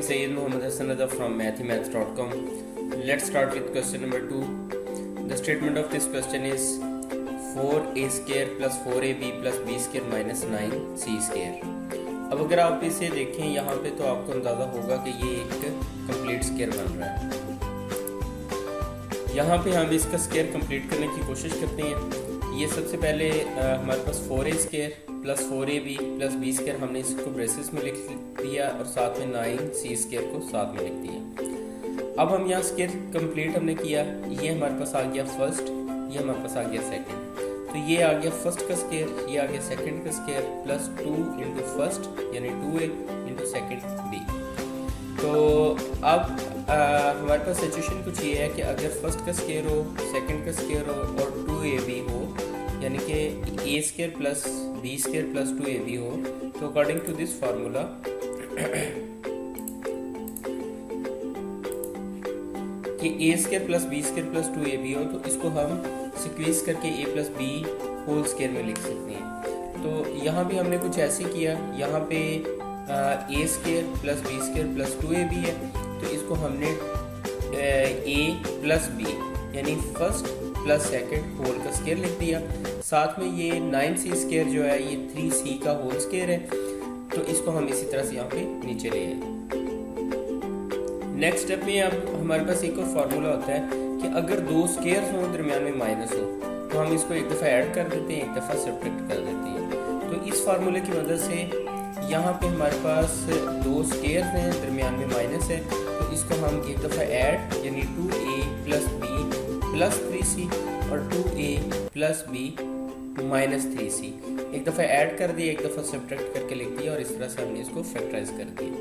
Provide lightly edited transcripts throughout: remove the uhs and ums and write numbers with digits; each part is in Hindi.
Sayyid Muhammad Hassan Reza from mathemaths.com. Let's start with question number 2. The statement of this question is 4a square plus 4ab plus b square minus 9c square. अब अगर आप इसे देखें यहाँ पे तो आपको अंदाज़ा होगा कि ये एक कंप्लीट स्क्वायर बन रहा है। यहाँ पे हम इसका स्क्वायर कंप्लीट करने की कोशिश करते हैं। ये सबसे पहले हमारे पास 4a square plus 4ab plus b square हमने इसको ब्रेसेस में लिख दिया और साथ में 9c स्क्वायर को साथ में लिख दिया। अब हम यहाँ स्क्वायर कंप्लीट हमने किया। ये हमारे पास आ गया फर्स्ट, ये हमारे पास आ गया सेकंड। तो ये आ गया फर्स्ट का स्क्वायर, ये आ गया सेकंड का स्क्वायर प्लस 2 इंटू फर्स्ट यानी 2a इंटू सेकेंड b। तो अब हमारे पास सिचुएशन कुछ ये है कि अगर फर्स्ट का स्क्वायर हो, सेकंड का स्क्वायर हो और 2ab हो, यानी कि a square plus b square plus 2ab हो, तो अकॉर्डिंग टू दिस फार्मूला कि a square plus b square plus 2ab हो, तो इसको हम सिक्वेंस करके a plus b whole square में लिख सकते हैं। तो यहाँ भी हमने कुछ ऐसे किया। यहाँ पे a square plus b square plus 2ab है, तो इसको हमने a प्लस b यानी फर्स्ट प्लस सेकंड होल का स्क्वायर लिख दिया। साथ में ये 9c स्क्वायर जो है ये 3c का होल स्क्वायर है, तो इसको हम इसी तरह से यहाँ पे नीचे ले आए। नेक्स्ट स्टेप में अब हमारे पास एक और फार्मूला होता है कि अगर दो स्क्वायर्स हो दरमियान में माइनस हो, तो हम इसको एक दफ़ा ऐड कर देते हैं, एक दफ़ा सब्ट्रैक्ट कर देते हैं। तो इस फार्मूले की मदद से यहाँ पे हमारे पास दो स्क्वायर्स हैं, दरमियान में माइनस है, तो इसको हम एक दफ़ा ऐड यानी 2a plus b plus 3c और 2a plus b minus 3c एक दफ़ा ऐड कर दिया, एक दफ़ा सब्ट्रैक्ट करके लिख दिया और इस तरह से हमने इसको फैक्टराइज कर दिया।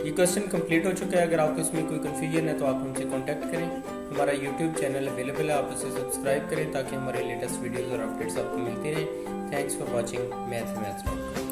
ये क्वेश्चन कंप्लीट हो चुका है। अगर आपको इसमें कोई कन्फ्यूजन है तो आप हमसे कांटेक्ट करें। हमारा यूट्यूब चैनल अवेलेबल है, आप उसे सब्सक्राइब करें ताकि हमारे लेटेस्ट वीडियोज़ और अपडेट्स आपको मिलते रहें। Thanks for watching मैथमेथ्स.com।